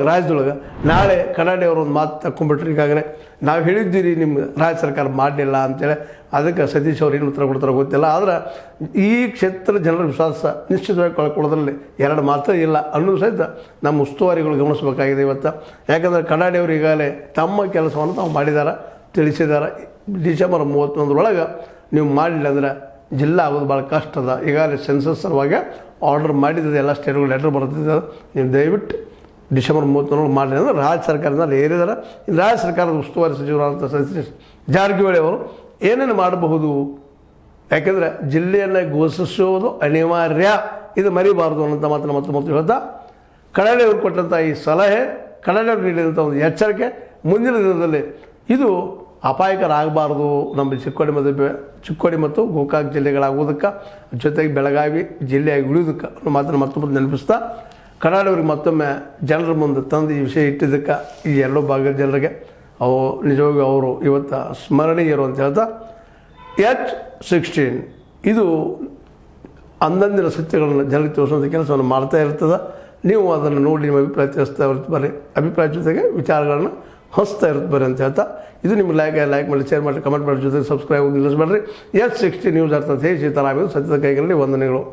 ರಾಜ್ಯದೊಳಗೆ ನಾಳೆ ಕನ್ನಡಿಯವರು ಒಂದು ಮಾತು ತಕ್ಕೊಂಡ್ಬಿಟ್ರೆ ಈಗಾಗಲೇ ನಾವು ಹೇಳಿದ್ದೀರಿ ನಿಮ್ಮ ರಾಜ್ಯ ಸರ್ಕಾರ ಮಾಡಲಿಲ್ಲ ಅಂತೇಳಿ ಅದಕ್ಕೆ ಸತೀಶ್ ಅವ್ರು ಏನು ಉತ್ತರ ಕೊಡ್ತಾರೋ ಗೊತ್ತಿಲ್ಲ. ಆದ್ರೆ ಈ ಕ್ಷೇತ್ರ ಜನರ ವಿಶ್ವಾಸ ನಿಶ್ಚಿತವಾಗಿ ಕಳ್ಕೊಳ್ಳೋದ್ರಲ್ಲಿ ಎರಡು ಮಾತು ಇಲ್ಲ ಅನ್ನೋದು ಸಹಿತ ನಮ್ಮ ಉಸ್ತುವಾರಿಗಳು ಗಮನಿಸಬೇಕಾಗಿದೆ ಇವತ್ತು. ಯಾಕಂದರೆ ಕನ್ನಡಿಯವರು ಈಗಾಗಲೇ ತಮ್ಮ ಕೆಲಸವನ್ನು ತಾವು ಮಾಡಿದ್ದಾರೆ, ತಿಳಿಸಿದ್ದಾರೆ. ಡಿಸೆಂಬರ್ 31 ನೀವು ಮಾಡಲಿಲ್ಲ ಅಂದ್ರೆ ಜಿಲ್ಲಾ ಆಗೋದು ಭಾಳ ಕಷ್ಟ ಅದ. ಈಗಾಗಲೇ ಸೆನ್ಸಸ್ ಸಲುವಾಗಿ ಆರ್ಡರ್ ಮಾಡಿದ್ದು ಎಲ್ಲ ಸ್ಟೇಟ್ಗಳು ಲೆಟರ್ ಬರ್ತಿದ್ದಾರೆ, ನೀವು ದಯವಿಟ್ಟು ಡಿಸೆಂಬರ್ 31 ಮಾಡಲಿ ಅಂದರೆ ರಾಜ್ಯ ಸರ್ಕಾರದಿಂದ ಏರಿದ್ದಾರೆ. ಇನ್ನು ರಾಜ್ಯ ಸರ್ಕಾರದ ಉಸ್ತುವಾರಿ ಸಚಿವರಾದಂಥ ಸತೀಶ್ ಜಾರಕಿಹೊಳಿ ಅವರು ಏನೇನು ಮಾಡಬಹುದು, ಯಾಕೆಂದರೆ ಜಿಲ್ಲೆಯನ್ನು ಘೋಷಿಸುವುದು ಅನಿವಾರ್ಯ, ಇದು ಮರಿಬಾರ್ದು ಅನ್ನೋಂಥ ಮಾತನ್ನು ಮತ್ತೆ ಹೇಳ್ತಾ ಕನ್ನಡಿಯವರು ಕೊಟ್ಟಂಥ ಈ ಸಲಹೆ, ಕನ್ನಡಿಯವರು ನೀಡಿದಂಥ ಒಂದು ಎಚ್ಚರಿಕೆ ಮುಂದಿನ ದಿನದಲ್ಲಿ ಇದು ಅಪಾಯಕರ ಆಗಬಾರ್ದು. ನಮ್ಮ ಚಿಕ್ಕೋಡಿ ಮತ್ತು ಗೋಕಾಕ್ ಜಿಲ್ಲೆಗಳಾಗೋದಕ್ಕೆ, ಜೊತೆಗೆ ಬೆಳಗಾವಿ ಜಿಲ್ಲೆಯಾಗಿ ಉಳಿಯೋದಕ್ಕೆ ಅನ್ನೋ ಮಾತನ್ನು ಮತ್ತೊಮ್ಮೆ ನೆನಪಿಸ್ತಾ ಕನ್ನಡವ್ರಿಗೆ ಮತ್ತೊಮ್ಮೆ ಜನರ ಮುಂದೆ ತಂದು ಈ ವಿಷಯ ಇಟ್ಟಿದ್ದಕ್ಕೆ ಈ ಎರಡೂ ಭಾಗದ ಜನರಿಗೆ ನಿಜವಾಗಿ ಅವರು ಇವತ್ತು ಸ್ಮರಣೀಯರು ಅಂತ ಹೇಳ್ತಾ H16 ಇದು ಅಂದಂದಿನ ಸತ್ಯಗಳನ್ನು ಜನರಿಗೆ ತೋರಿಸುವಂಥ ಕೆಲಸವನ್ನು ಮಾಡ್ತಾ ಇರ್ತದೆ. ನೀವು ಅದನ್ನು ನೋಡಿ ನಿಮ್ಮ ಅಭಿಪ್ರಾಯ ತಿಳಿಸ್ತಾ ಇರ್ತ ಬರ್ರಿ, ಅಭಿಪ್ರಾಯ ಜೊತೆಗೆ ವಿಚಾರಗಳನ್ನು ಹಂಚ್ತಾ ಇರುತ್ತೆ ಬರ್ರಿ ಅಂತ ಹೇಳ್ತಾ ಇದು ನಿಮ್ಗೆ ಲೈಕ್ ಮಾಡಿ, ಶೇರ್ ಮಾಡಿ, ಕಮೆಂಟ್ ಮಾಡಿ, ಜೊತೆಗೆ ಸಬ್ಸ್ಕ್ರೈಬ್ ನಿಲ್ಲಿಸಬೇಡ್ರಿ. H16 ನ್ಯೂಸ್ ಅರ್ಥಾತ್ ಹೇ ಸೀತಾರಾಮ ಸತ್ಯದ ಕೈಗಳಲ್ಲಿ ವಂದನೆಗಳು.